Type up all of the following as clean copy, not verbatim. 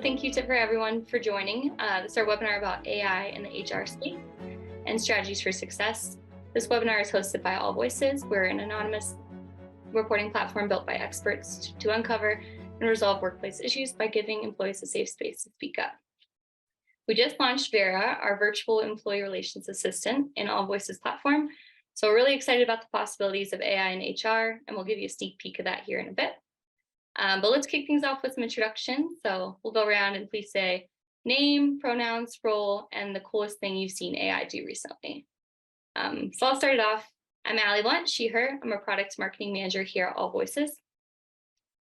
thank you for everyone for joining. This is our webinar about AI in the HR space and strategies for success. This webinar is hosted by AllVoices. We're an anonymous reporting platform built by experts to uncover and resolve workplace issues by giving employees a safe space to speak up. We just launched Vera, our virtual employee relations assistant in AllVoices platform. So we're really excited about the possibilities of AI in HR, and we'll give you a sneak peek of that here in a bit. But let's kick things off with some introductions. So we'll go around and please say name, pronouns, role, and the coolest thing you've seen AI do recently. So I'll start it off. I'm Allie Blunt, she, her. I'm a product marketing manager here at AllVoices.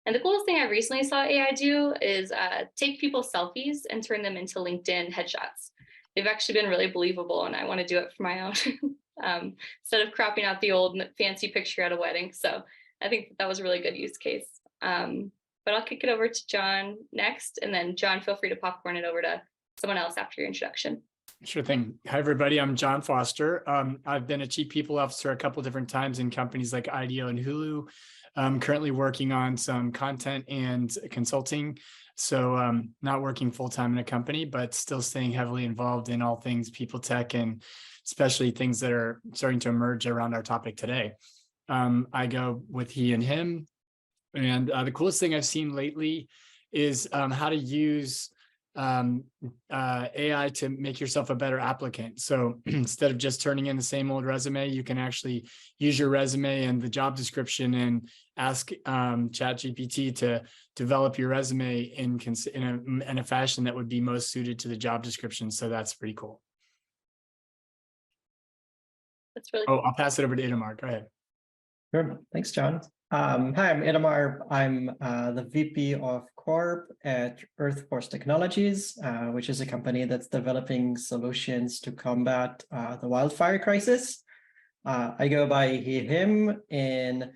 And the coolest thing I recently saw AI do is take people's selfies and turn them into LinkedIn headshots. They've actually been really believable, and I want to do it for my own instead of cropping out the old fancy picture at a wedding. So I think that was a really good use case. But I'll kick it over to John next, and then John, feel free to popcorn it over to someone else after your introduction. Sure thing. Hi, everybody. I'm John Foster. I've been a chief people officer a couple of different times in companies like IDEO and Hulu. I'm currently working on some content and consulting. So not working full-time in a company, but still staying heavily involved in all things people tech, and especially things that are starting to emerge around our topic today. I go with he and him. And the coolest thing I've seen lately is how to use AI to make yourself a better applicant. So instead of just turning in the same old resume, you can actually use your resume and the job description and ask ChatGPT to develop your resume in a fashion that would be most suited to the job description. So that's pretty cool. That's really cool. I'll pass it over to Itamar. Go ahead. Sure. Thanks, John. Hi, I'm Itamar. I'm the VP of Corp at Earthforce Technologies, which is a company that's developing solutions to combat the wildfire crisis. I go by he, him, and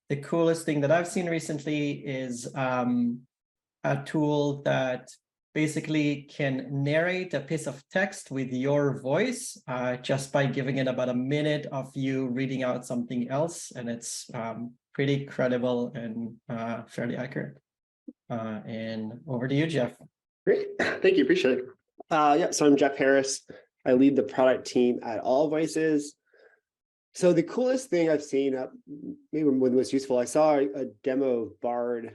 the coolest thing that I've seen recently is a tool that basically can narrate a piece of text with your voice just by giving it about a minute of you reading out something else, and it's pretty credible and fairly accurate. And over to you, Jeff. Great, thank you, appreciate it. So I'm Jeff Harris. I lead the product team at AllVoices. So the coolest thing I've seen, maybe one of the most useful, I saw a demo of Bard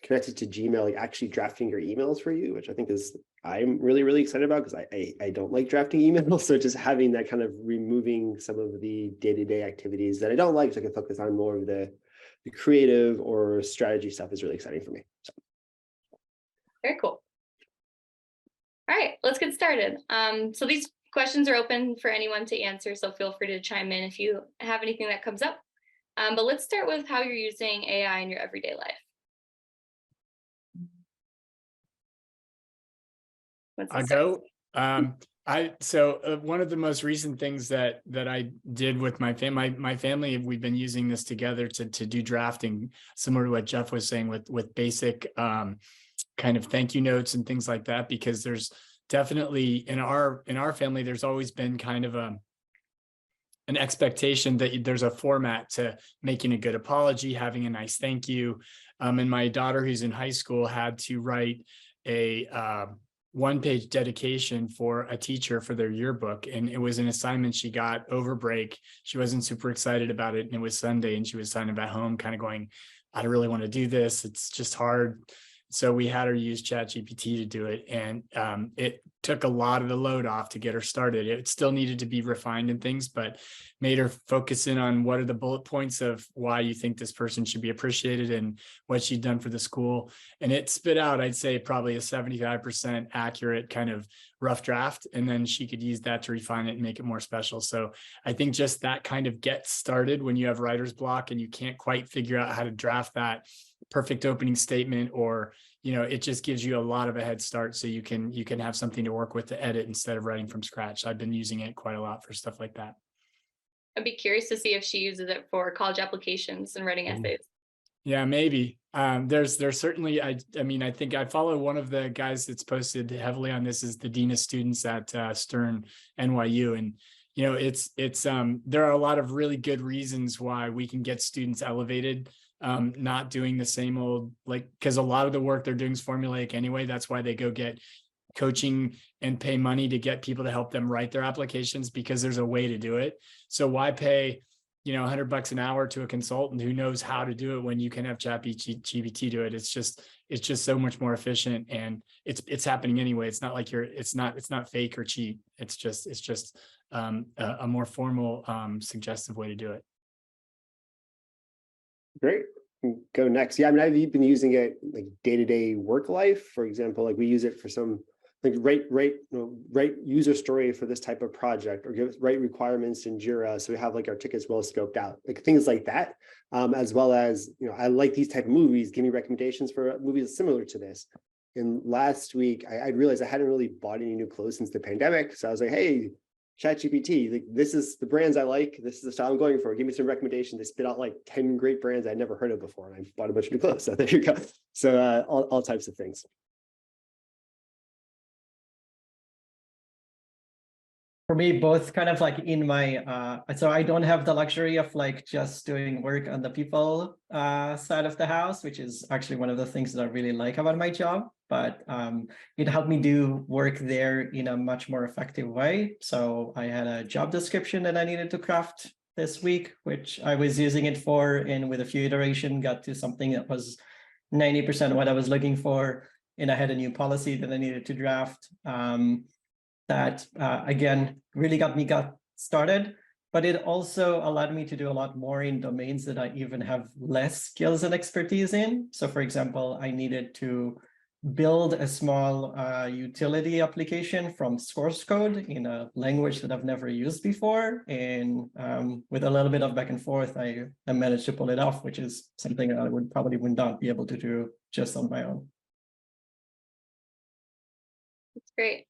connected to Gmail, like actually drafting your emails for you, which I think I'm really, really excited about, because I don't like drafting emails. So just having that kind of removing some of the day-to-day activities that I don't like, so I can focus on more of the creative or strategy stuff is really exciting for me. So. Very cool. All right, let's get started. So these questions are open for anyone to answer, so feel free to chime in if you have anything that comes up. But let's start with how you're using AI in your everyday life. I go. So one of the most recent things that I did with my family, we've been using this together to do drafting, similar to what Jeff was saying with basic kind of thank you notes and things like that, because there's definitely in our family, there's always been kind of an expectation that there's a format to making a good apology, having a nice thank you. And my daughter, who's in high school, had to write a one-page dedication for a teacher for their yearbook, and it was an assignment she got over break. She wasn't super excited about it, and it was Sunday, and she was kind of at home kind of going, I don't really want to do this, it's just hard. So we had her use ChatGPT to do it, and it took a lot of the load off to get her started. It still needed to be refined and things, but made her focus in on what are the bullet points of why you think this person should be appreciated and what she'd done for the school. And it spit out, I'd say, probably a 75% accurate kind of rough draft. And then she could use that to refine it and make it more special. So I think just that kind of gets started when you have writer's block and you can't quite figure out how to draft that perfect opening statement, or it just gives you a lot of a head start, so you can have something to work with to edit instead of writing from scratch. I've been using it quite a lot for stuff like that. I'd be curious to see if she uses it for college applications and writing essays. Yeah, maybe. There's certainly, I think I follow one of the guys that's posted heavily on this is the Dean of Students at Stern NYU, and there are a lot of really good reasons why we can get students elevated, not doing the same old, like, because a lot of the work they're doing is formulaic anyway. That's why they go get coaching and pay money to get people to help them write their applications, because there's a way to do it. So why pay, $100 an hour to a consultant who knows how to do it when you can have ChatGPT do it? It's just so much more efficient, and it's happening anyway. It's not like it's not fake or cheap. It's just a more formal, suggestive way to do it. Great. Go next. Yeah, I mean, I've been using it like day-to-day work life. For example, like we use it for some like write user story for this type of project, or write requirements in Jira, so we have like our tickets well scoped out, like things like that. As well as, I like these type of movies. Give me recommendations for movies similar to this. And last week, I realized I hadn't really bought any new clothes since the pandemic, so I was like, hey, ChatGPT, like, this is the brands I like. This is the style I'm going for. Give me some recommendations. They spit out like 10 great brands I'd never heard of before, and I bought a bunch of new clothes. So there you go. So all types of things. For me, both kind of like in my, so I don't have the luxury of like just doing work on the people side of the house, which is actually one of the things that I really like about my job. But it helped me do work there in a much more effective way. So I had a job description that I needed to craft this week, which I was using it for, and with a few iterations got to something that was 90% what I was looking for. And I had a new policy that I needed to draft. That again really got me started, but it also allowed me to do a lot more in domains that I even have less skills and expertise in. So for example, I needed to build a small utility application from source code in a language that I've never used before, and with a little bit of back and forth, I managed to pull it off, which is something I would not be able to do just on my own. That's great.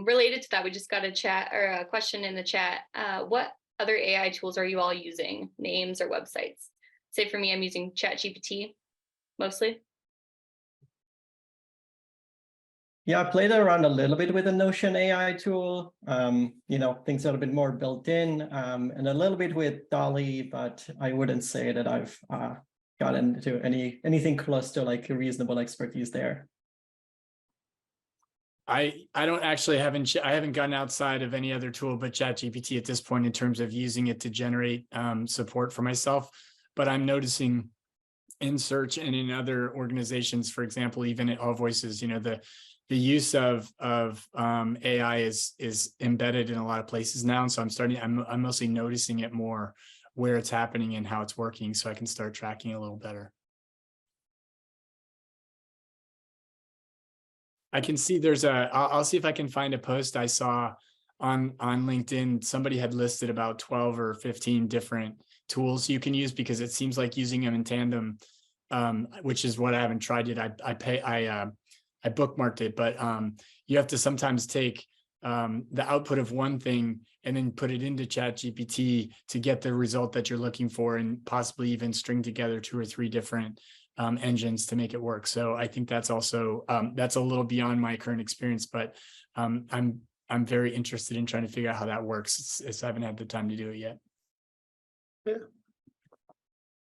Related to that, we just got a question in the chat. What other AI tools are you all using? Names or websites? Say for me, I'm using ChatGPT mostly. Yeah, I played around a little bit with the Notion AI tool. Things that are a bit more built in, and a little bit with Dolly, but I wouldn't say that I've gotten into anything close to like a reasonable expertise there. I haven't gone outside of any other tool but ChatGPT at this point in terms of using it to generate support for myself. But I'm noticing in search and in other organizations, for example, even at AllVoices, the use of AI is embedded in a lot of places now. And so I'm mostly noticing it more where it's happening and how it's working, so I can start tracking a little better. I can see I'll see if I can find a post I saw on LinkedIn. Somebody had listed about 12 or 15 different tools you can use, because it seems like using them in tandem, which is what I haven't tried yet. I bookmarked it, but you have to sometimes take the output of one thing and then put it into ChatGPT to get the result that you're looking for, and possibly even string together 2 or 3 different engines to make it work. So I think that's also that's a little beyond my current experience, but I'm very interested in trying to figure out how that works. I haven't had the time to do it yet. Yeah.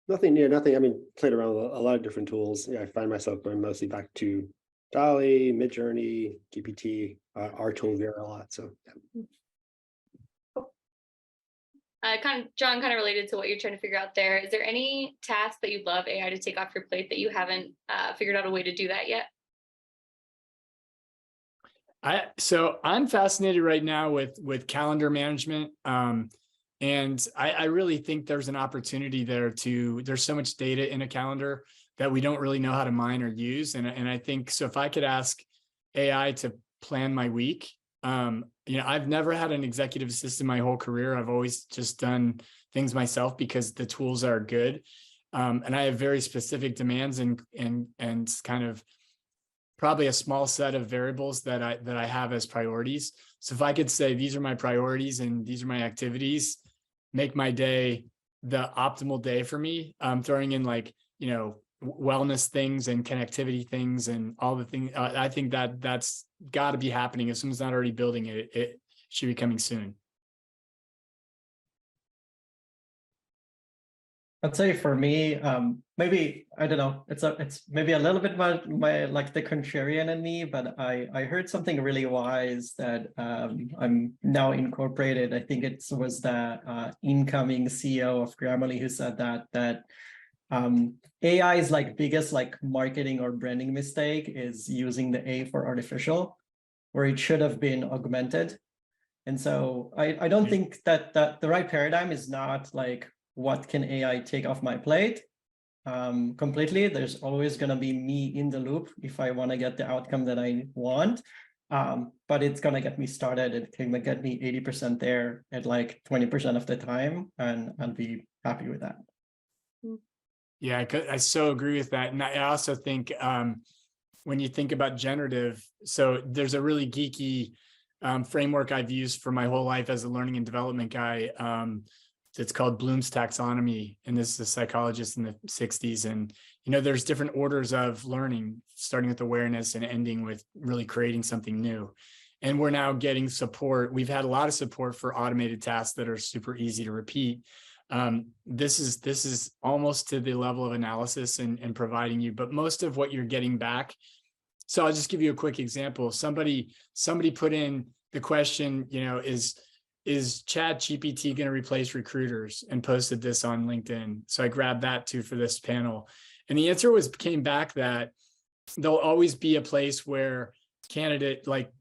Nothing new, nothing. I mean, played around with a lot of different tools. Yeah, I find myself going mostly back to Dolly, Midjourney, GPT, our tool Vera a lot. So yeah. John, kind of related to what you're trying to figure out there. Is there any task that you'd love AI to take off your plate that you haven't figured out a way to do that yet? So I'm fascinated right now with calendar management. And I really think there's an opportunity there there's so much data in a calendar that we don't really know how to mine or use. And I think, so if I could ask AI to plan my week, I've never had an executive assistant my whole career. I've always just done things myself because the tools are good. And I have very specific demands and kind of probably a small set of variables that I have as priorities. So if I could say, these are my priorities and these are my activities, make my day the optimal day for me, throwing in wellness things and connectivity things and all the things. I think that's got to be happening. If someone's not already building it, it should be coming soon. I'd say for me, maybe, I don't know, it's maybe a little bit my like the contrarian in me, but I heard something really wise that I'm now incorporated. I think it was the incoming CEO of Grammarly who said that AI's like biggest like marketing or branding mistake is using the A for artificial, where it should have been augmented. And so I don't think that the right paradigm is not like, what can AI take off my plate completely? There's always going to be me in the loop if I want to get the outcome that I want. But it's going to get me started. It can get me 80% there at like 20% of the time, and I'll be happy with that. Yeah, I so agree with that. And I also think when you think about generative, so there's a really geeky framework I've used for my whole life as a learning and development guy. It's called Bloom's taxonomy. And this is a psychologist in the 60s. And, you know, there's different orders of learning, starting with awareness and ending with really creating something new. And we're now getting support. We've had a lot of support for automated tasks that are super easy to repeat. This is almost to the level of analysis and providing you, but most of what you're getting back. So I'll just give you a quick example. Somebody put in the question, you know, is ChatGPT going to replace recruiters, and posted this on LinkedIn. So I grabbed that too for this panel. And the answer came back that there'll always be a place where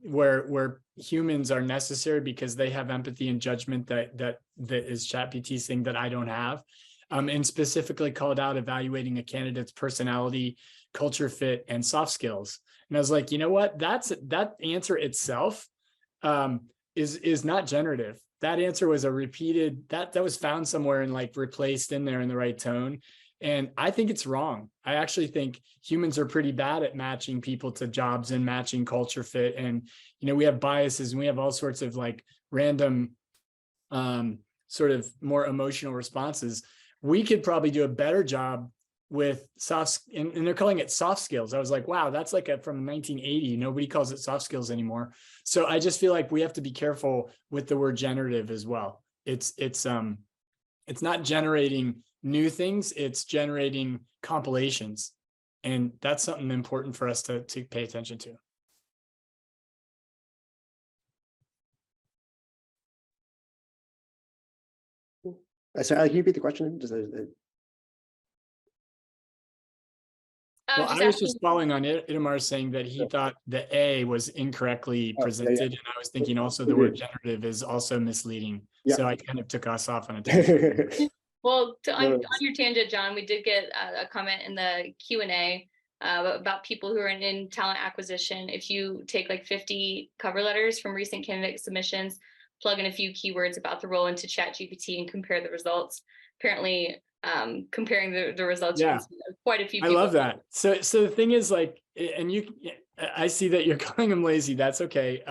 where humans are necessary because they have empathy and judgment that is ChatGPT's thing that I don't have. And specifically called out evaluating a candidate's personality, culture fit, and soft skills. And I was like, you know what? That answer itself is not generative. That answer was a repeated, that was found somewhere and like replaced in there in the right tone. And I think it's wrong. I actually think humans are pretty bad at matching people to jobs and matching culture fit. And, you know, we have biases and we have all sorts of like random sort of more emotional responses. We could probably do a better job with and they're calling it soft skills. I was like, wow, that's like from 1980. Nobody calls it soft skills anymore. So I just feel like we have to be careful with the word generative as well. It's not generating new things, it's generating compilations. And that's something important for us to pay attention to. Sorry, can you repeat the question? Well, I was just following on Itamar saying that he thought the A was incorrectly presented. And I was thinking also the word generative is also misleading. Yeah. So I kind of took us off on a tangent. Well, on your tangent, John, we did get a comment in the Q&A about people who are in talent acquisition. If you take like 50 cover letters from recent candidate submissions, plug in a few keywords about the role into ChatGPT and compare the results. Apparently, comparing the results, yeah, quite a few people. I love that. So the thing is, like, and I see that you're calling them lazy. That's okay.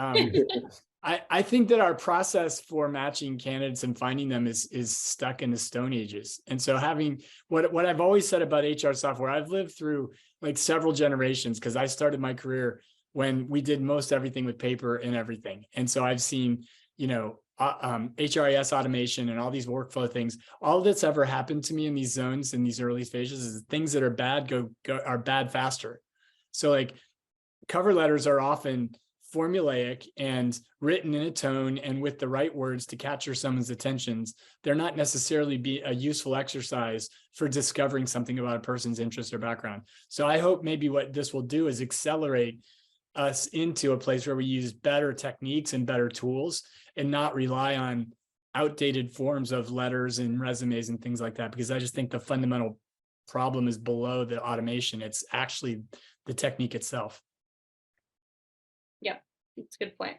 I think that our process for matching candidates and finding them is stuck in the Stone Ages. And so having what I've always said about HR software, I've lived through like several generations because I started my career when we did most everything with paper and everything. And so I've seen, you know, HRIS automation and all these workflow things. All that's ever happened to me in these zones, in these early stages, is things that are bad are bad faster. So like cover letters are often formulaic and written in a tone and with the right words to capture someone's attentions. They're not necessarily be a useful exercise for discovering something about a person's interest or background. So I hope maybe what this will do is accelerate us into a place where we use better techniques and better tools and not rely on outdated forms of letters and resumes and things like that, because I just think the fundamental problem is below the automation. It's actually the technique itself. Yeah, that's a good point.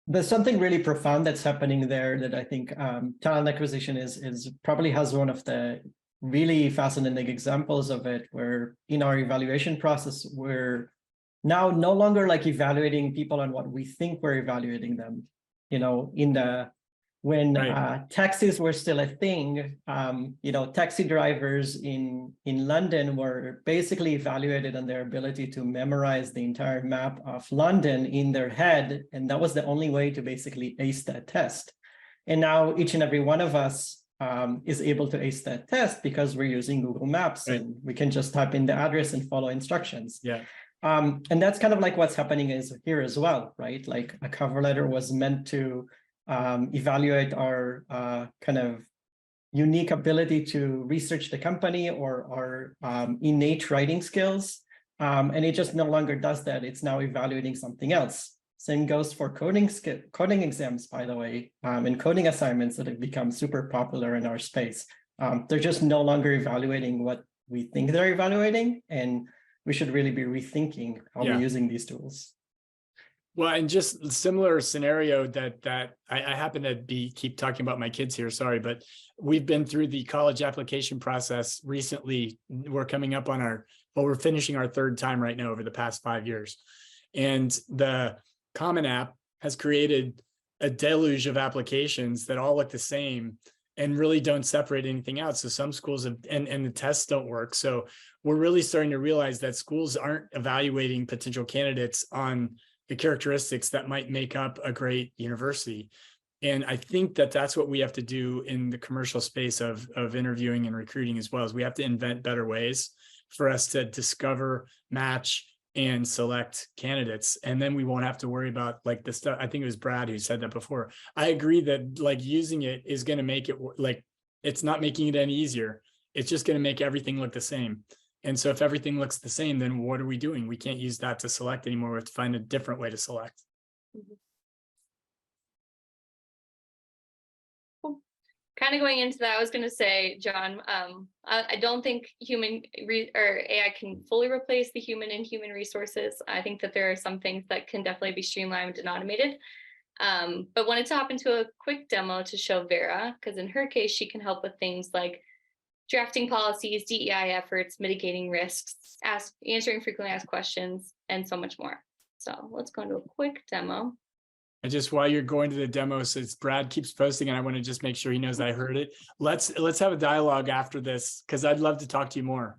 There's something really profound that's happening there that I think talent acquisition is probably has one of the really fascinating examples of it, where in our evaluation process, we're now no longer like evaluating people on what we think we're evaluating them. You know, when taxis were still a thing, you know, taxi drivers in London were basically evaluated on their ability to memorize the entire map of London in their head. And that was the only way to basically ace that test. And now each and every one of us is able to ace that test because we're using Google Maps, right, and we can just type in the address and follow instructions. yeah, And that's kind of like what's happening is here as well, right? Like a cover letter was meant to evaluate our kind of unique ability to research the company or our innate writing skills. And it just no longer does that. It's now evaluating something else. Same goes for coding exams, by the way, and coding assignments that have become super popular in our space. They're just no longer evaluating what we think they're evaluating, and we should really be rethinking how we're using these tools. Well, and just similar scenario that I happen to keep talking about my kids here, sorry, but we've been through the college application process recently. We're coming up on we're finishing our third time right now over the past 5 years. And the Common App has created a deluge of applications that all look the same and really don't separate anything out. So some schools have, and the tests don't work. So we're really starting to realize that schools aren't evaluating potential candidates on the characteristics that might make up a great university. And I think that that's what we have to do in the commercial space of interviewing and recruiting as well, as we have to invent better ways for us to discover, match, and select candidates. And then we won't have to worry about like the stuff. I think it was Brad who said that before. I agree that like using it is going to make it like, it's not making it any easier. It's just going to make everything look the same. And so if everything looks the same, then what are we doing? We can't use that to select anymore. We have to find a different way to select. Mm-hmm. Cool. Kind of going into that, I was going to say, John, I don't think AI can fully replace the human in human resources. I think that there are some things that can definitely be streamlined and automated. But wanted to hop into a quick demo to show Vera, because in her case, she can help with things like drafting policies, DEI efforts, mitigating risks, answering frequently asked questions, and so much more. So let's go into a quick demo. And just while you're going to the demo, since Brad keeps posting, and I want to just make sure he knows I heard it. Let's have a dialogue after this, because I'd love to talk to you more.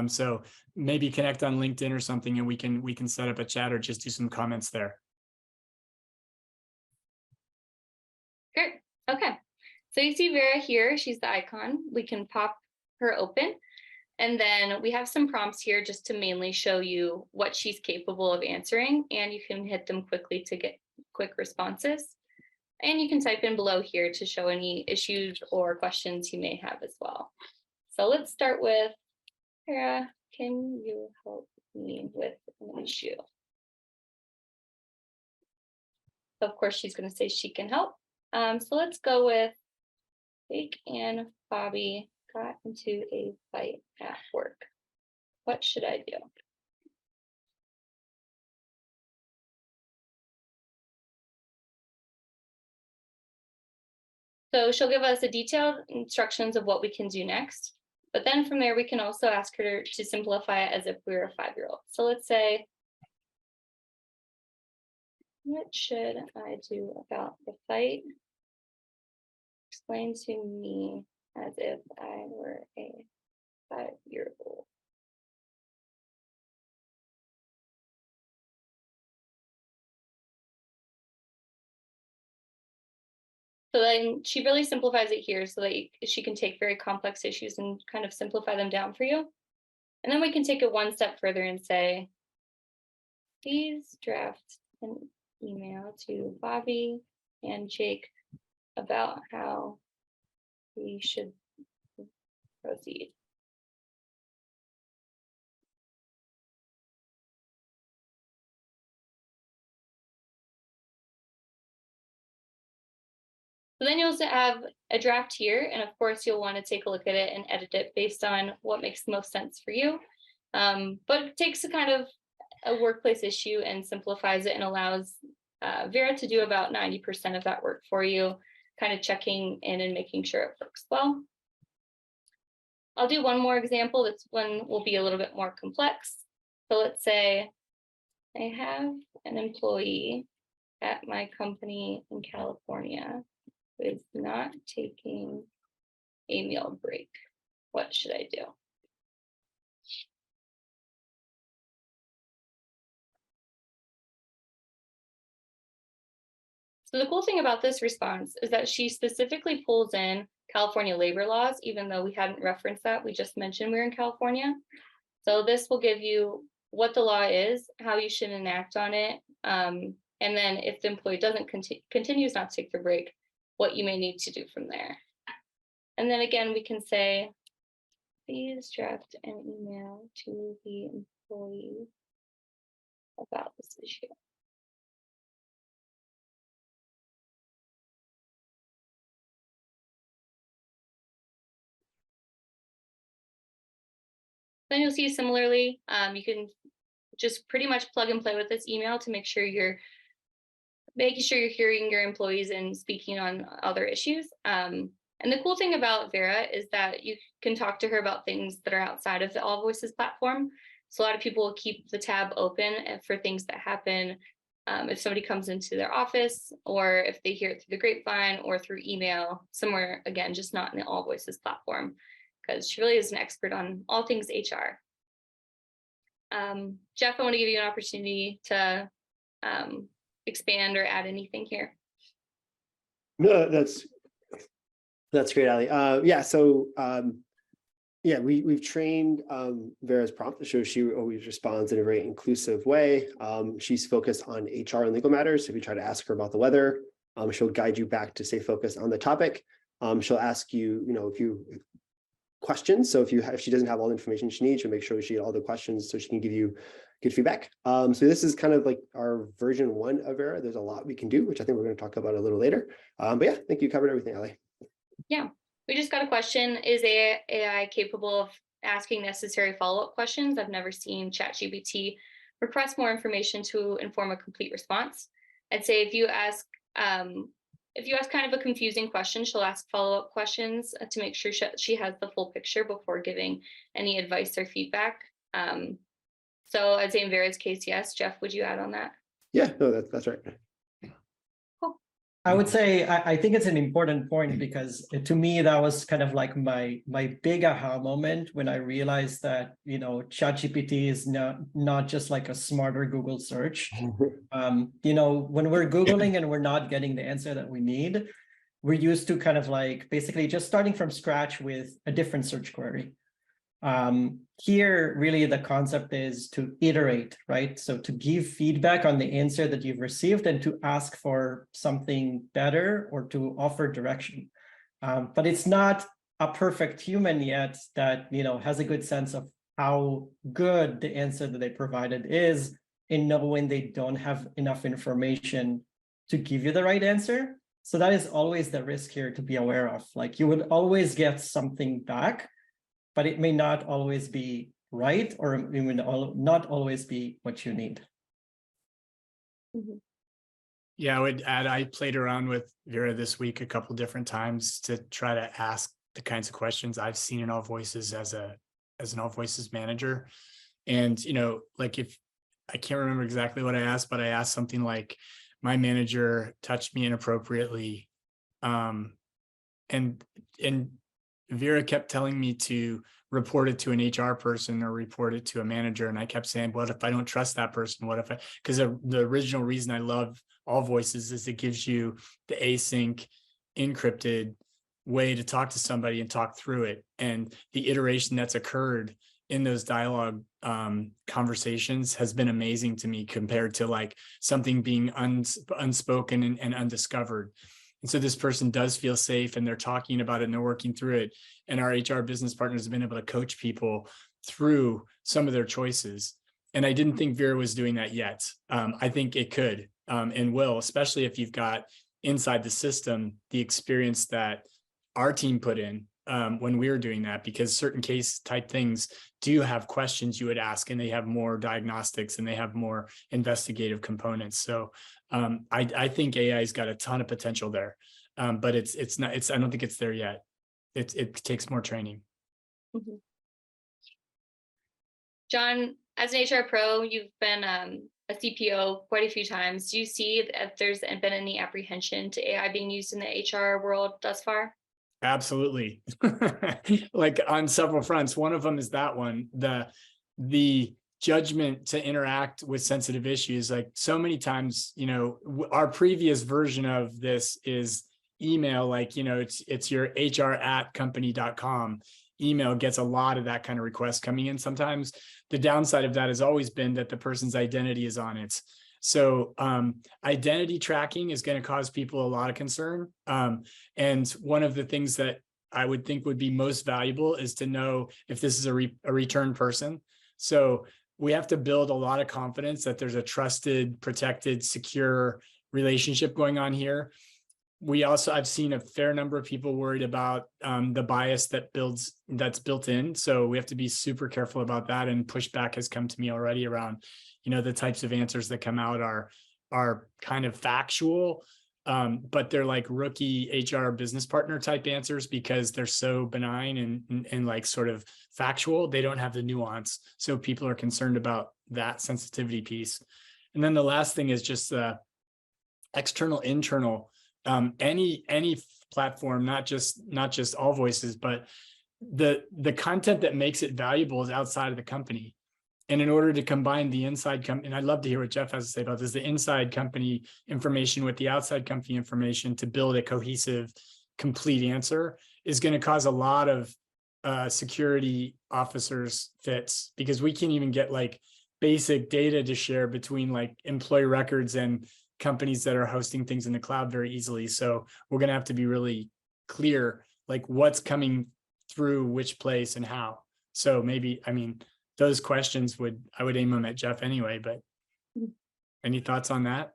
So maybe connect on LinkedIn or something, and we can set up a chat or just do some comments there. Great. Okay. So you see Vera here. She's the icon. We can pop her open. And then we have some prompts here just to mainly show you what she's capable of answering. And you can hit them quickly to get quick responses. And you can type in below here to show any issues or questions you may have as well. So let's start with, Vera, can you help me with an issue? Of course, she's going to say she can help. So let's go with Jake and Bobby got into a fight at work. What should I do? So she'll give us a detailed instructions of what we can do next. But then from there, we can also ask her to simplify it as if we were a 5-year-old. So let's say, what should I do about the fight? Explain to me as if I were a 5-year-old. So then she really simplifies it here so that she can take very complex issues and kind of simplify them down for you. And then we can take it one step further and say, please draft an email to Bobby and Jake about how we should proceed. So then you'll also have a draft here, and of course you'll want to take a look at it and edit it based on what makes the most sense for you. But it takes a kind of a workplace issue and simplifies it and allows Vera to do about 90% of that work for you, kind of checking in and making sure it works well. I'll do one more example. This one will be a little bit more complex. So let's say I have an employee at my company in California who is not taking a meal break. What should I do? So the cool thing about this response is that she specifically pulls in California labor laws, even though we hadn't referenced that. We just mentioned we're in California. So this will give you what the law is, how you should enact on it, and then if the employee doesn't continues not to take the break, what you may need to do from there. And then again, we can say, please draft an email to the employee about this issue. Then you'll see similarly, you can just pretty much plug and play with this email to make sure you're hearing your employees and speaking on other issues. And the cool thing about Vera is that you can talk to her about things that are outside of the AllVoices platform. So a lot of people will keep the tab open for things that happen if somebody comes into their office, or if they hear it through the grapevine or through email somewhere, again, just not in the AllVoices platform, because she really is an expert on all things HR. Jeff, I want to give you an opportunity to expand or add anything here. No, that's great, Ali. We've trained Vera's prompt, so she always responds in a very inclusive way. She's focused on HR and legal matters. So if you try to ask her about the weather, she'll guide you back to stay focused on the topic. She'll ask you, if you questions. So if she doesn't have all the information she needs, she'll make sure she has all the questions so she can give you good feedback. So this is kind of like our version 1 of Vera. There's a lot we can do, which I think we're going to talk about a little later. But yeah, I think you covered everything, Ali. Yeah, we just got a question. Is AI capable of asking necessary follow-up questions? I've never seen ChatGPT request more information to inform a complete response. I'd say if you ask kind of a confusing question, she'll ask follow-up questions to make sure she has the full picture before giving any advice or feedback. So I'd say in Vera's case, yes. Jeff, would you add on that? Yeah, no, that's right. Cool. I would say I think it's an important point, because to me that was kind of like my big aha moment when I realized that ChatGPT is not just like a smarter Google search. When we're Googling and we're not getting the answer that we need, we're used to kind of like basically just starting from scratch with a different search query. Here, really, the concept is to iterate, right? So to give feedback on the answer that you've received and to ask for something better or to offer direction. But it's not a perfect human yet that, has a good sense of how good the answer that they provided is, in knowing they don't have enough information to give you the right answer. So that is always the risk here to be aware of. Like, you would always get something back, but it may not always be right, or it may not always be what you need. Mm-hmm. Yeah, I would add, I played around with Vera this week a couple different times to try to ask the kinds of questions I've seen in AllVoices as an AllVoices manager. And, like, if I can't remember exactly what I asked, but I asked something like, my manager touched me inappropriately. And Vera kept telling me to report it to an HR person or report it to a manager. And I kept saying, what if I don't trust that person? What if because the original reason I love AllVoices is it gives you the async encrypted way to talk to somebody and talk through it. And the iteration that's occurred in those dialogue conversations has been amazing to me, compared to like something being unspoken and undiscovered. And so this person does feel safe, and they're talking about it and they're working through it. And our HR business partners have been able to coach people through some of their choices. And I didn't think Vera was doing that yet. I think it could and will, especially if you've got inside the system the experience that our team put in when we were doing that, because certain case type things do have questions you would ask, and they have more diagnostics and they have more investigative components. So I think AI's got a ton of potential there, but it's not. I don't think it's there yet. It takes more training. Mm-hmm. John, as an HR pro, you've been a CPO quite a few times. Do you see if there's been any apprehension to AI being used in the HR world thus far? Absolutely. Like on several fronts. One of them is that one, the judgment to interact with sensitive issues. Like so many times, our previous version of this is email, like, it's your hr@company.com email gets a lot of that kind of request coming in. Sometimes the downside of that has always been that the person's identity is on it. So identity tracking is going to cause people a lot of concern. And one of the things that I would think would be most valuable is to know if this is a return person. So we have to build a lot of confidence that there's a trusted, protected, secure relationship going on here. I've seen a fair number of people worried about the bias that's built in. So we have to be super careful about that. And pushback has come to me already around, the types of answers that come out are kind of factual, but they're like rookie HR business partner type answers because they're so benign and like sort of factual. They don't have the nuance. So people are concerned about that sensitivity piece. And then the last thing is just the external, internal. Any platform, not just AllVoices, but the content that makes it valuable is outside of the company. And in order to combine the inside company, and I'd love to hear what Jeff has to say about this, the inside company information with the outside company information to build a cohesive, complete answer is going to cause a lot of security officers fits, because we can't even get like basic data to share between like employee records and companies that are hosting things in the cloud very easily. So we're going to have to be really clear, like what's coming through which place and how. So maybe, those questions I would aim them at Jeff anyway, but any thoughts on that?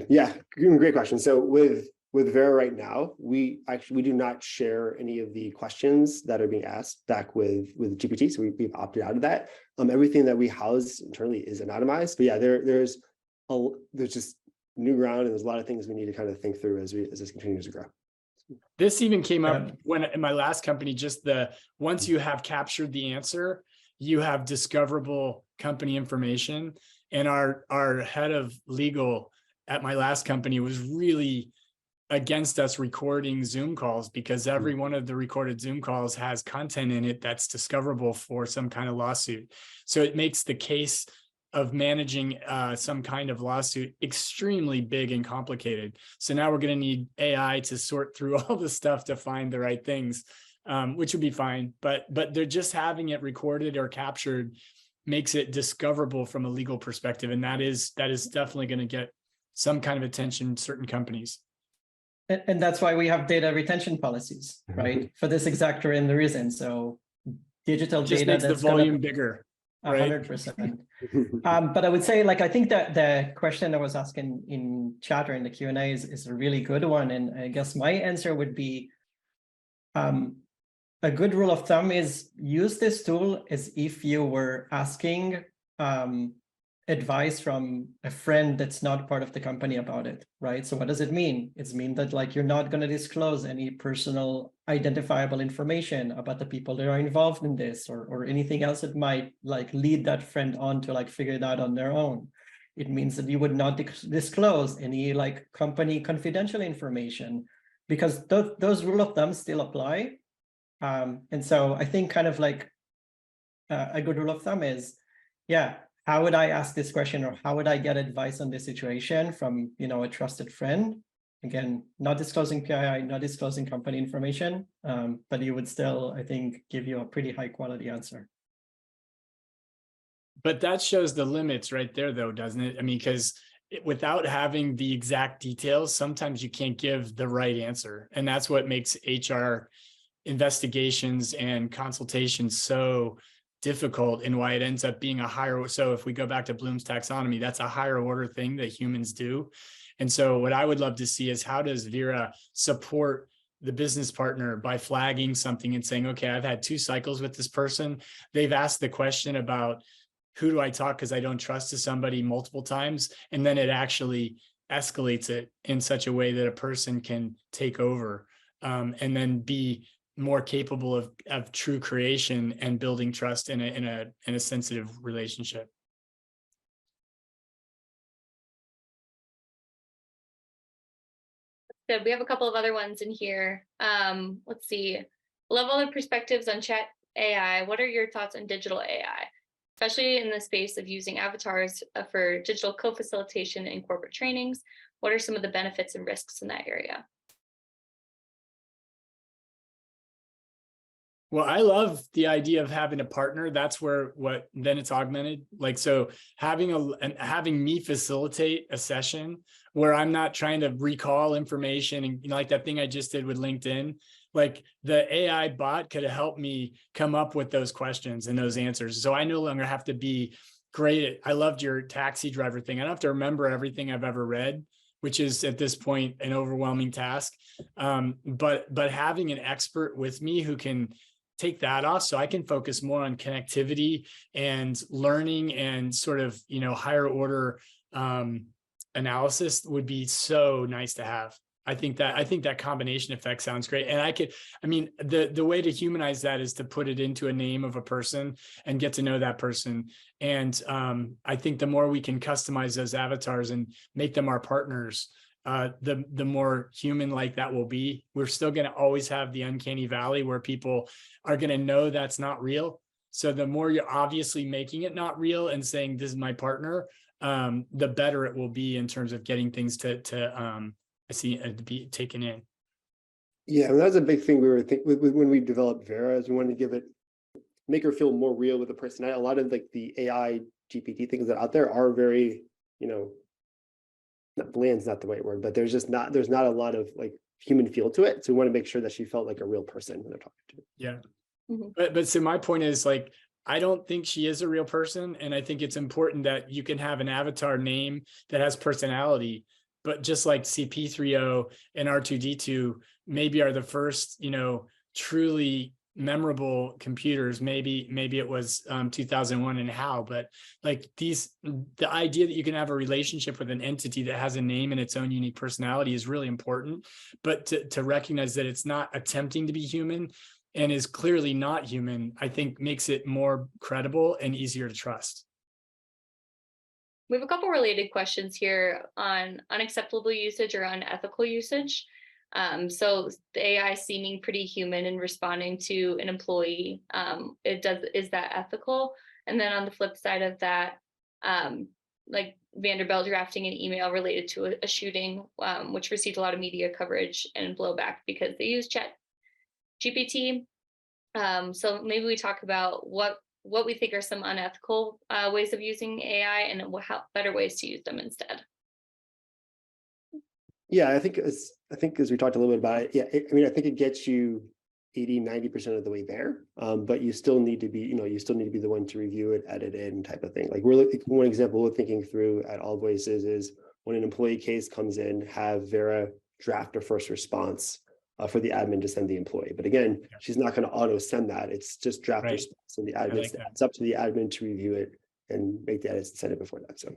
Yeah, great question. So with Vera right now, we do not share any of the questions that are being asked back with GPT. So we've opted out of that. Everything that we house internally is anonymized. But yeah, there's just new ground, and there's a lot of things we need to kind of think through as this continues to grow. This even came up when in my last company, once you have captured the answer, you have discoverable company information. And our head of legal at my last company was really against us recording Zoom calls, because every one of the recorded Zoom calls has content in it that's discoverable for some kind of lawsuit. So it makes the case of managing some kind of lawsuit extremely big and complicated. So now we're going to need AI to sort through all the stuff to find the right things, which would be fine. But they're just having it recorded or captured makes it discoverable from a legal perspective. And that is definitely going to get some kind of attention in certain companies. And that's why we have data retention policies, right? For this exact reason. So digital just data makes the volume bigger. 100%. But I would say, like, I think that the question I was asking in chat or in the Q&A is a really good one. And I guess my answer would be a good rule of thumb is use this tool as if you were asking advice from a friend that's not part of the company about it, right? So what does it mean? It means that like you're not going to disclose any personal identifiable information about the people that are involved in this, or anything else that might like lead that friend on to like figure it out on their own. It means that you would not disclose any like company confidential information, because those rule of thumb still apply. And so I think kind of like a good rule of thumb is, yeah, how would I ask this question, or how would I get advice on this situation from, a trusted friend? Again, not disclosing PII, not disclosing company information, but you would still, I think, give you a pretty high quality answer. But that shows the limits right there, though, doesn't it? Because without having the exact details, sometimes you can't give the right answer. And that's what makes HR investigations and consultations so difficult, and why it ends up being a higher. So if we go back to Bloom's taxonomy, that's a higher order thing that humans do. And so what I would love to see is, how does Vera support the business partner by flagging something and saying, okay, I've had 2 cycles with this person. They've asked the question about who do I talk because I don't trust to somebody multiple times. And then it actually escalates it in such a way that a person can take over and then be more capable of true creation and building trust in a sensitive relationship. Good. We have a couple of other ones in here. Let's see. Love other perspectives on chat AI. What are your thoughts on digital AI? especially in the space of using avatars for digital co-facilitation in corporate trainings? What are some of the benefits and risks in that area? Well, I love the idea of having a partner. That's where then it's augmented. Like, so having me facilitate a session where I'm not trying to recall information and like that thing I just did with LinkedIn, like the AI bot could have helped me come up with those questions and those answers. So I no longer have to be great. I loved your taxi driver thing. I don't have to remember everything I've ever read, which is at this point an overwhelming task. But having an expert with me who can take that off so I can focus more on connectivity and learning and sort of, higher order analysis would be so nice to have. I think that combination effect sounds great. And the way to humanize that is to put it into a name of a person and get to know that person. And I think the more we can customize those avatars and make them our partners, the more human like that will be. We're still going to always have the uncanny valley where people are going to know that's not real. So the more you're obviously making it not real and saying this is my partner, the better it will be in terms of getting things to be taken in. Yeah, and that was a big thing we were thinking when we developed Vera, is we wanted to make her feel more real with the personality. A lot of like the AI GPT things that are out there are very, not bland's not the right word, but there's not a lot of like human feel to it. So we want to make sure that she felt like a real person when they're talking to her. Yeah. Mm-hmm. But so my point is, like, I don't think she is a real person. And I think it's important that you can have an avatar name that has personality, but just like CP30 and R2D2 maybe are the first, truly memorable computers. Maybe it was 2001 and HAL, but like the idea that you can have a relationship with an entity that has a name and its own unique personality is really important. But to recognize that it's not attempting to be human and is clearly not human, I think makes it more credible and easier to trust. We have a couple related questions here on unacceptable usage or unethical usage. So the AI seeming pretty human and responding to an employee, is that ethical? And then on the flip side of that, like Vanderbilt drafting an email related to a shooting, which received a lot of media coverage and blowback because they used ChatGPT. So maybe we talk about what we think are some unethical ways of using AI and how better ways to use them instead. Yeah, I think as we talked a little bit about it, yeah, I think it gets you 80-90% of the way there, but you still need to be, the one to review it, edit it, and type of thing. Like one example we're thinking through at AllVoices is when an employee case comes in, have Vera draft a first response for the admin to send the employee. But again, she's not going to auto send that. It's just draft a response and the admin. It's up to the admin to review it and make the edits and send it before that. So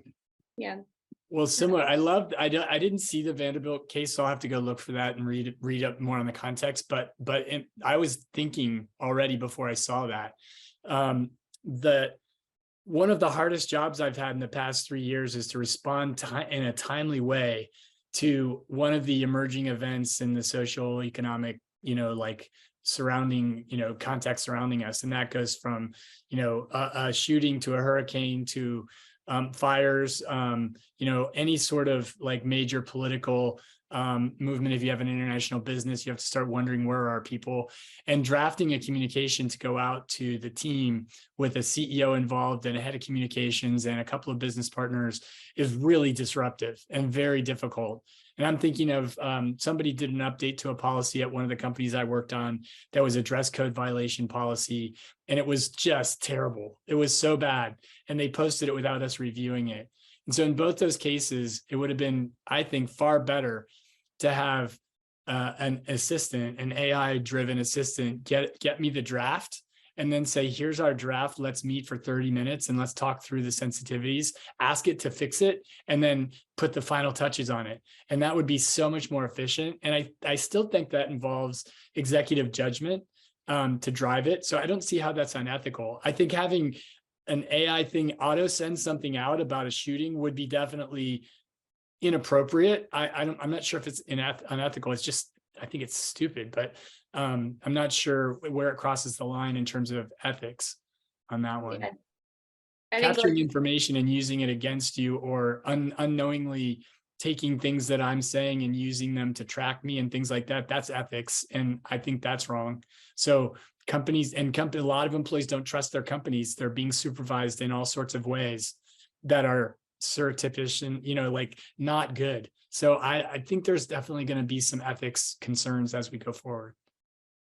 yeah. Well, similar. I didn't see the Vanderbilt case, so I'll have to go look for that and read up more on the context. But I was thinking already before I saw that one of the hardest jobs I've had in the past 3 years is to respond in a timely way to one of the emerging events in the social economic, surrounding, context surrounding us, and that goes from a shooting to a hurricane to fires, any sort of like major political movement. If you have an international business, you have to start wondering where are our people, and drafting a communication to go out to the team with a CEO involved and a head of communications and a couple of business partners is really disruptive and very difficult. And I'm thinking of somebody did an update to a policy at one of the companies I worked on that was a dress code violation policy, and it was just terrible. It was so bad, and they posted it without us reviewing it. And so in both those cases, it would have been, I think, far better to have an assistant, an AI-driven assistant, get me the draft and then say, here's our draft. Let's meet for 30 minutes and let's talk through the sensitivities, ask it to fix it, and then put the final touches on it. And that would be so much more efficient. And I still think that involves executive judgment to drive it. So I don't see how that's unethical. I think having an AI thing auto send something out about a shooting would be definitely inappropriate. I'm not sure if it's unethical. It's just, I think it's stupid, but I'm not sure where it crosses the line in terms of ethics on that one. capturing information and using it against you, or unknowingly taking things that I'm saying and using them to track me and things like that, that's ethics. And I think that's wrong. So companies and a lot of employees don't trust their companies. They're being supervised in all sorts of ways that are surreptitious, like not good. So I think there's definitely going to be some ethics concerns as we go forward.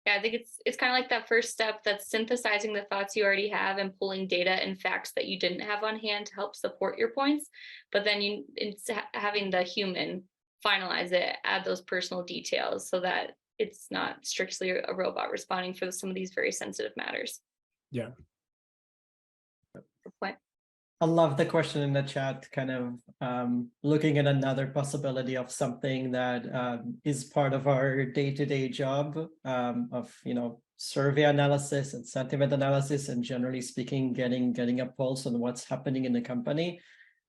Yeah, I think it's kind of like that first step, that's synthesizing the thoughts you already have and pulling data and facts that you didn't have on hand to help support your points. But then it's having the human finalize it, add those personal details so that it's not strictly a robot responding for some of these very sensitive matters. Yeah. Good point. I love the question in the chat, kind of looking at another possibility of something that is part of our day-to-day job of, survey analysis and sentiment analysis, and generally speaking, getting a pulse on what's happening in the company.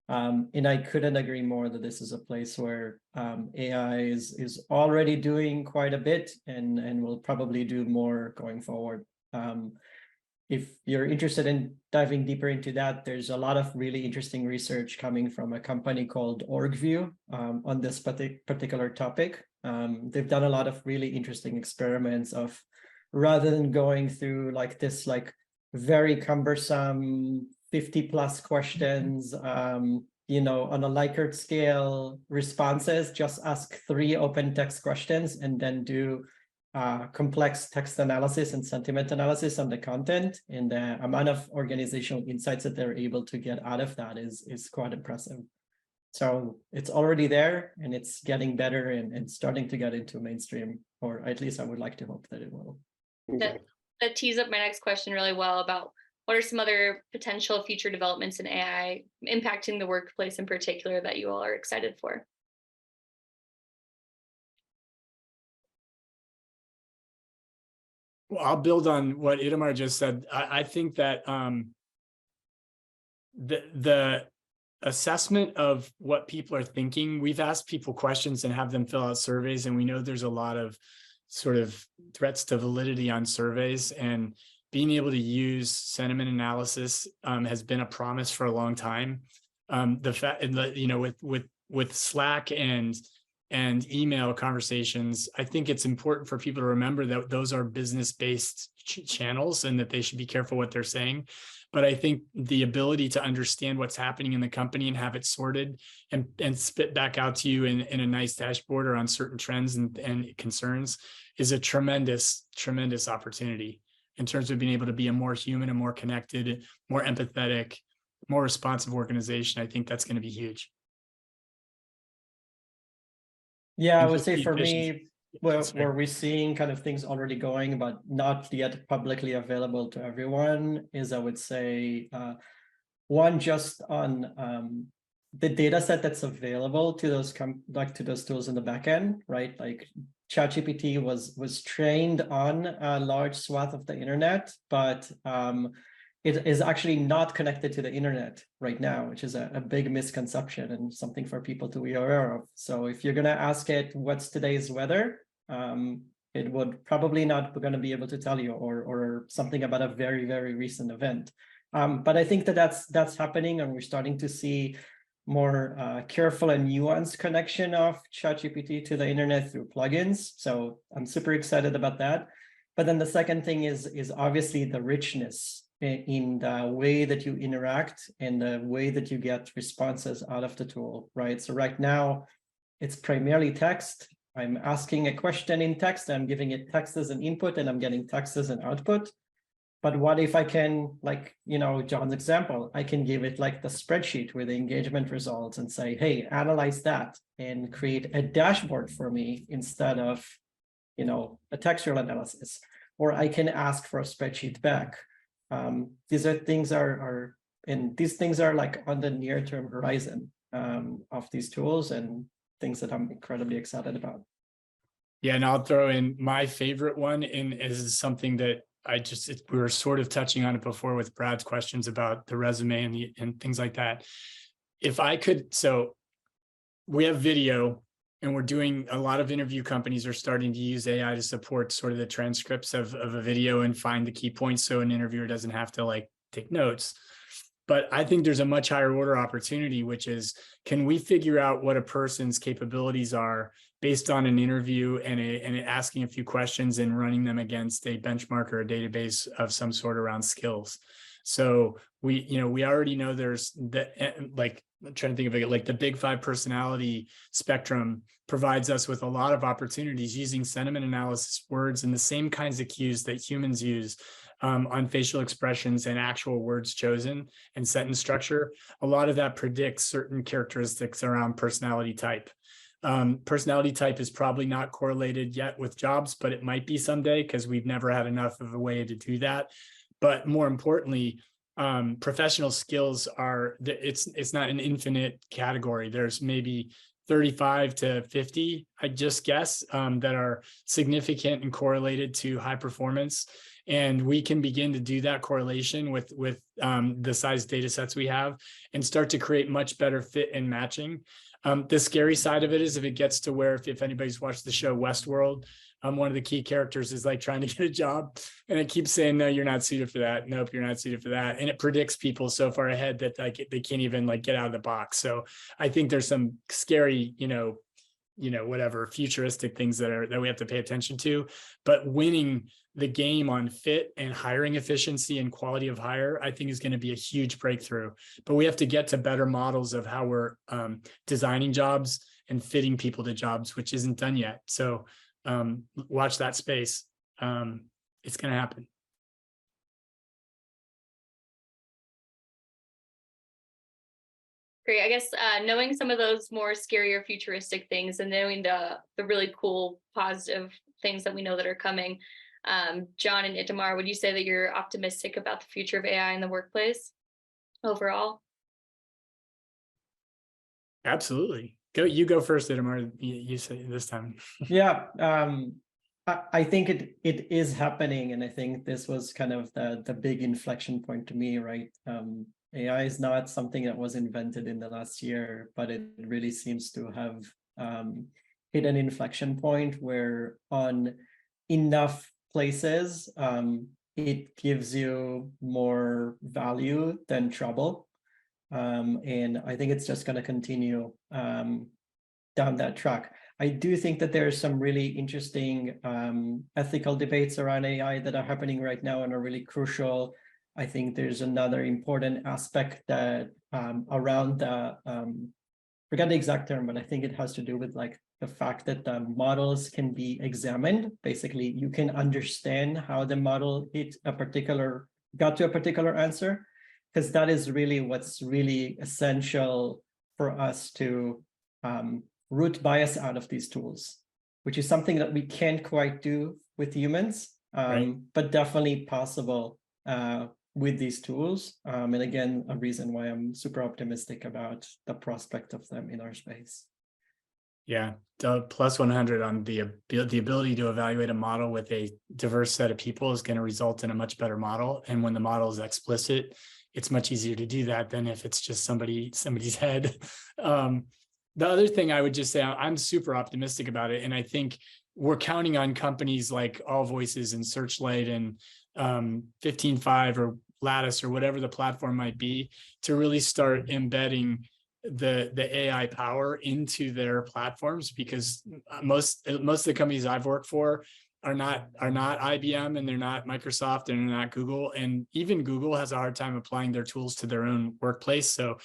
And I couldn't agree more that this is a place where AI is already doing quite a bit and will probably do more going forward. If you're interested in diving deeper into that, there's a lot of really interesting research coming from a company called OrgView on this particular topic. They've done a lot of really interesting experiments of, rather than going through this very cumbersome 50+ questions, on a Likert scale responses, just ask 3 open text questions and then do complex text analysis and sentiment analysis on the content, and the amount of organizational insights that they're able to get out of that is quite impressive. So it's already there, and it's getting better and starting to get into mainstream, or at least I would like to hope that it will. That tees up my next question really well about what are some other potential future developments in AI impacting the workplace in particular that you all are excited for? Well, I'll build on what Itamar just said. I think that the assessment of what people are thinking, we've asked people questions and have them fill out surveys, and we know there's a lot of sort of threats to validity on surveys, and being able to use sentiment analysis has been a promise for a long time. The fact, with Slack and email conversations, I think it's important for people to remember that those are business-based channels and that they should be careful what they're saying. But I think the ability to understand what's happening in the company and have it sorted and spit back out to you in a nice dashboard or on certain trends and concerns is a tremendous, tremendous opportunity in terms of being able to be a more human and more connected, more empathetic, more responsive organization. I think that's going to be huge. Yeah, I would say for me, where we're seeing kind of things already going, but not yet publicly available to everyone, is I would say one, just on the data set that's available to those to those tools in the backend, right? Like ChatGPT was trained on a large swath of the internet, but it is actually not connected to the internet right now, which is a big misconception and something for people to be aware of. So if you're going to ask it, what's today's weather? It would probably not going to be able to tell you, or something about a very, very recent event. But I think that's happening, and we're starting to see more careful and nuanced connection of ChatGPT to the internet through plugins. So I'm super excited about that. But then the second thing is obviously the richness in the way that you interact and the way that you get responses out of the tool, right? So right now, it's primarily text. I'm asking a question in text, I'm giving it text as an input, and I'm getting text as an output. But what if I can, John's example, I can give it like the spreadsheet with the engagement results and say, hey, analyze that and create a dashboard for me instead of, a textual analysis. Or I can ask for a spreadsheet back. These things are like on the near-term horizon of these tools, and things that I'm incredibly excited about. Yeah, and I'll throw in my favorite one is something that we were sort of touching on it before with Brad's questions about the resume and things like that. If I could, so we have video, and we're doing a lot of interview companies are starting to use AI to support sort of the transcripts of a video and find the key points, so an interviewer doesn't have to take notes. But I think there's a much higher order opportunity, which is, can we figure out what a person's capabilities are based on an interview and asking a few questions and running them against a benchmark or a database of some sort around skills. So we already know there's like, I'm trying to think of it, like the big five personality spectrum provides us with a lot of opportunities using sentiment analysis, words, and the same kinds of cues that humans use on facial expressions and actual words chosen and sentence structure. A lot of that predicts certain characteristics around personality type. Personality type is probably not correlated yet with jobs, but it might be someday because we've never had enough of a way to do that. But more importantly, professional skills it's not an infinite category. There's maybe 35 to 50, I just guess, that are significant and correlated to high performance. And we can begin to do that correlation with the size data sets we have and start to create much better fit and matching. The scary side of it is if it gets to where, if anybody's watched the show Westworld, one of the key characters is like trying to get a job and it keeps saying, no, you're not suited for that. Nope, you're not suited for that. And it predicts people so far ahead that like they can't even like get out of the box. So I think there's some scary, whatever futuristic things that we have to pay attention to, but winning the game on fit and hiring efficiency and quality of hire, I think is going to be a huge breakthrough. But we have to get to better models of how we're designing jobs and fitting people to jobs, which isn't done yet. So watch that space. It's going to happen. Great. I guess knowing some of those more scarier futuristic things and knowing the really cool positive things that we know that are coming, John and Itamar, would you say that you're optimistic about the future of AI in the workplace overall? Absolutely. You go first, Itamar. You say this time. Yeah, I think it is happening, and I think this was kind of the big inflection point to me, right? AI is not something that was invented in the last year, but it really seems to have hit an inflection point where on enough places, it gives you more value than trouble. And I think it's just going to continue down that track. I do think that there's some really interesting ethical debates around AI that are happening right now and are really crucial. I think there's another important aspect that around the, forget the exact term, but I think it has to do with like the fact that the models can be examined. Basically, you can understand how the model got to a particular answer, because that is really what's really essential for us to root bias out of these tools, which is something that we can't quite do with humans, Right. but definitely possible with these tools. And again, a reason why I'm super optimistic about the prospect of them in our space. Yeah, plus 100 on the ability to evaluate a model with a diverse set of people is going to result in a much better model. And when the model is explicit, it's much easier to do that than if it's just somebody's head. The other thing I would just say, I'm super optimistic about it. And I think we're counting on companies like AllVoices and Searchlight and 15.5 or Lattice or whatever the platform might be to really start embedding the AI power into their platforms, because most of the companies I've worked for are not IBM, and they're not Microsoft, and they're not Google, and even Google has a hard time applying their tools to their own workplace. So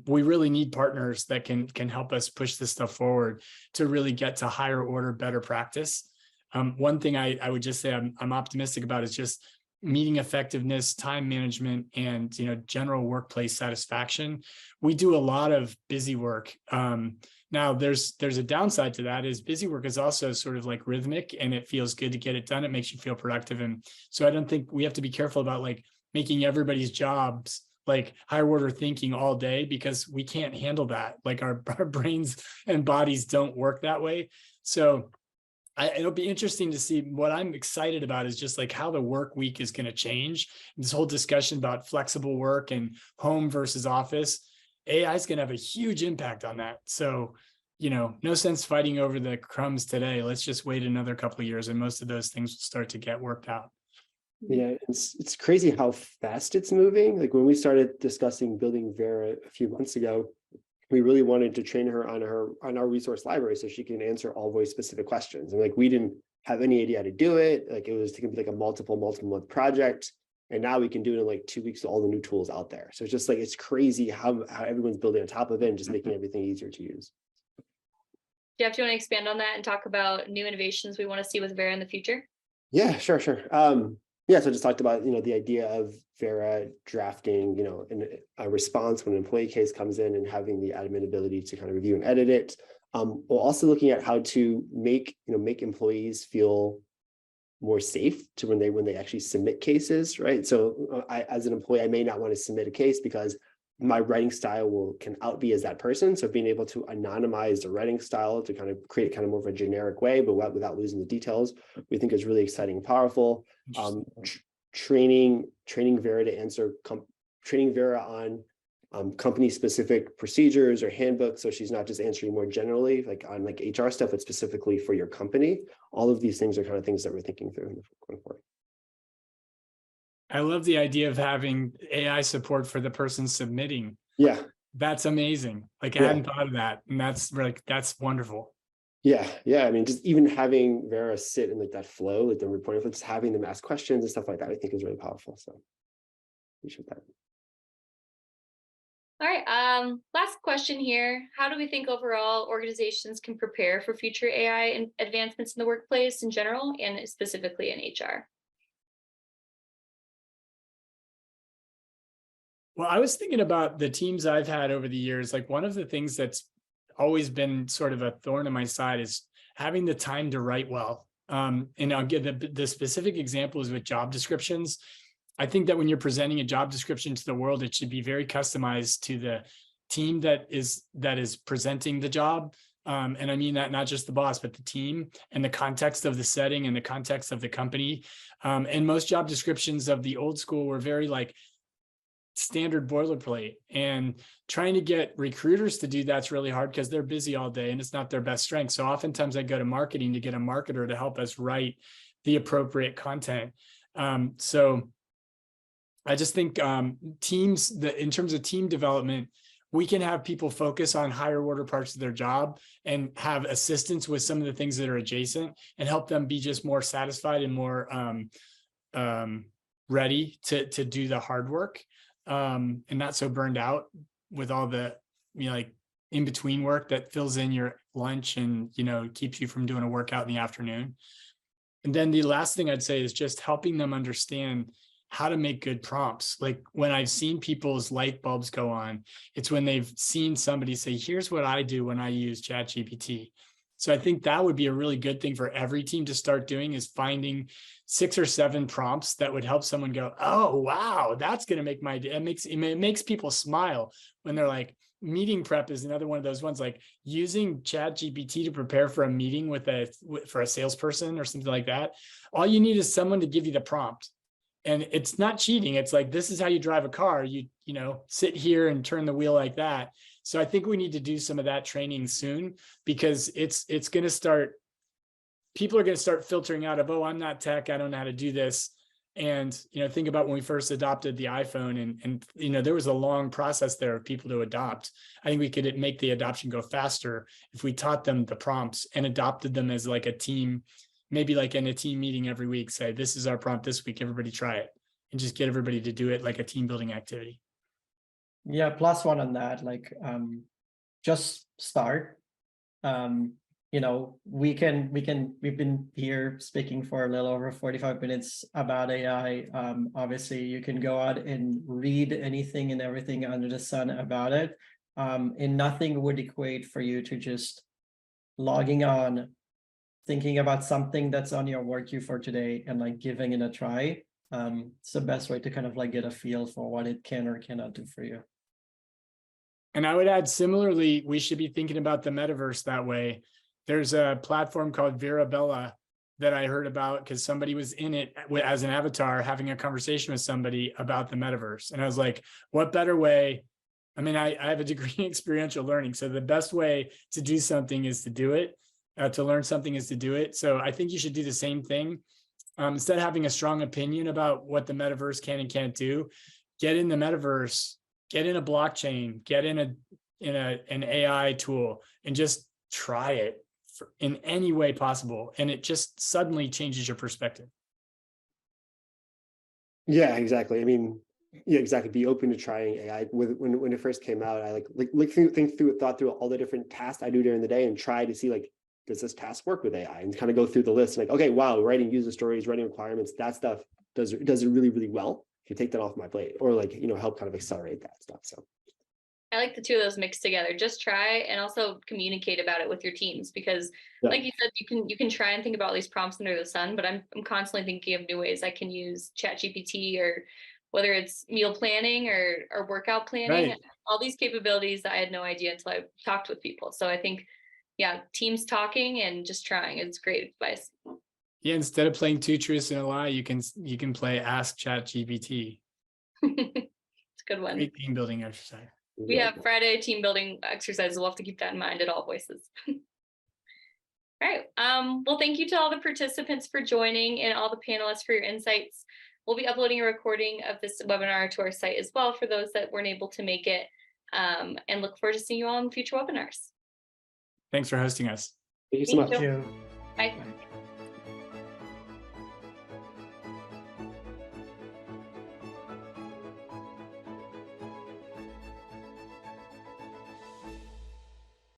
we really need partners that can help us push this stuff forward to really get to higher order, better practice. One thing I would just say I'm optimistic about is just meeting effectiveness, time management, and general workplace satisfaction. We do a lot of busy work. Now there's a downside to that, is busy work is also sort of like rhythmic, and it feels good to get it done. It makes you feel productive. And so I don't think we have to be careful about like making everybody's jobs like higher order thinking all day, because we can't handle that. Like our brains and bodies don't work that way. So it'll be interesting to see. What I'm excited about is just like how the work week is going to change. This whole discussion about flexible work and home versus office, AI is going to have a huge impact on that. So, no sense fighting over the crumbs today. Let's just wait another couple of years and most of those things will start to get worked out. Yeah, it's crazy how fast it's moving. Like when we started discussing building Vera a few months ago, we really wanted to train her on our resource library so she can answer all voice specific questions. And like we didn't have any idea how to do it. Like it was going to be like a multiple month project. And now we can do it in like 2 weeks with all the new tools out there. So it's just like it's crazy how everyone's building on top of it and just making everything easier to use. Jeff, do you want to expand on that and talk about new innovations we want to see with Vera in the future? Yeah, sure. Yeah, so I just talked about, the idea of Vera drafting, a response when an employee case comes in and having the admin ability to kind of review and edit it. We're also looking at how to make employees feel more safe to when they actually submit cases, right? So I, as an employee, I may not want to submit a case because my writing style can outbe as that person. So being able to anonymize the writing style to kind of create kind of more of a generic way, but without losing the details, we think is really exciting and powerful. Training Vera to answer, training Vera on company specific procedures or handbooks. So she's not just answering more generally, like on like HR stuff, but specifically for your company. All of these things are kind of things that we're thinking through going forward. I love the idea of having AI support for the person submitting. Yeah. That's amazing. Like I hadn't thought of that. And that's wonderful. Yeah. I mean, just even having Vera sit in like that flow, like the reporting, just having them ask questions and stuff like that, I think is really powerful. So appreciate that. All right. Last question here. How do we think overall organizations can prepare for future AI and advancements in the workplace in general and specifically in HR? Well, I was thinking about the teams I've had over the years. Like one of the things that's always been sort of a thorn in my side is having the time to write well. And I'll give the specific examples with job descriptions. I think that when you're presenting a job description to the world, it should be very customized to the team that is presenting the job. And I mean that not just the boss, but the team and the context of the setting and the context of the company. And most job descriptions of the old school were very like standard boilerplate, and trying to get recruiters to do that's really hard because they're busy all day and it's not their best strength. So oftentimes I go to marketing to get a marketer to help us write the appropriate content. So I just think teams, in terms of team development, we can have people focus on higher order parts of their job and have assistance with some of the things that are adjacent and help them be just more satisfied and more ready to do the hard work. And not so burned out with all the, like in between work that fills in your lunch and, keeps you from doing a workout in the afternoon. And then the last thing I'd say is just helping them understand how to make good prompts. Like when I've seen people's light bulbs go on, it's when they've seen somebody say, here's what I do when I use ChatGPT. So I think that would be a really good thing for every team to start doing, is finding 6 or 7 prompts that would help someone go, oh, wow, that's going to make my day. It makes people smile when they're like, meeting prep is another one of those ones, like using ChatGPT to prepare for a meeting for a salesperson or something like that. All you need is someone to give you the prompt. And it's not cheating. It's like, this is how you drive a car. You sit here and turn the wheel like that. So I think we need to do some of that training soon, because it's going to start, people are going to start filtering out of, oh, I'm not tech, I don't know how to do this. And, think about when we first adopted the iPhone and there was a long process there of people to adopt. I think we could make the adoption go faster if we taught them the prompts and adopted them as like a team, maybe like in a team meeting every week, say, this is our prompt this week, everybody try it, and just get everybody to do it like a team building activity. Yeah, plus one on that, like just start. We've been here speaking for a little over 45 minutes about AI. Obviously, you can go out and read anything and everything under the sun about it. And nothing would equate for you to just logging on, thinking about something that's on your work queue for today and like giving it a try. It's the best way to kind of like get a feel for what it can or cannot do for you. And I would add, similarly, we should be thinking about the metaverse that way. There's a platform called Vera that I heard about because somebody was in it as an avatar having a conversation with somebody about the metaverse. And I was like, what better way? I mean, I have a degree in experiential learning. So the best way to do something is to do it. To learn something is to do it. So I think you should do the same thing. instead of having a strong opinion about what the metaverse can and can't do, get in the metaverse, get in a blockchain, get in an AI tool, and just try it in any way possible. And it just suddenly changes your perspective. Yeah, exactly. I mean, yeah, exactly. Be open to trying AI. When it first came out, I thought through all the different tasks I do during the day and try to see, like, does this task work with AI, and kind of go through the list. Like, okay, wow, writing user stories, writing requirements, that stuff does it really, really well. If you take that off my plate, or like, help kind of accelerate that stuff. So I like the two of those mixed together. Just try and also communicate about it with your teams, because like you said, you can try and think about all these prompts under the sun, but I'm constantly thinking of new ways I can use ChatGPT, or whether it's meal planning or workout planning, all these capabilities that I had no idea until I talked with people. So I think, yeah, teams talking and just trying is great advice. Yeah, instead of playing Two Truths and a Lie, you can play Ask ChatGPT. It's a good one. Great team building exercise. We have Friday team building exercises. We'll have to keep that in mind at AllVoices. All right. Well, thank you to all the participants for joining, and all the panelists for your insights. We'll be uploading a recording of this webinar to our site as well for those that weren't able to make it, and look forward to seeing you all in future webinars. Thanks for hosting us. Thank you so much. Thank you.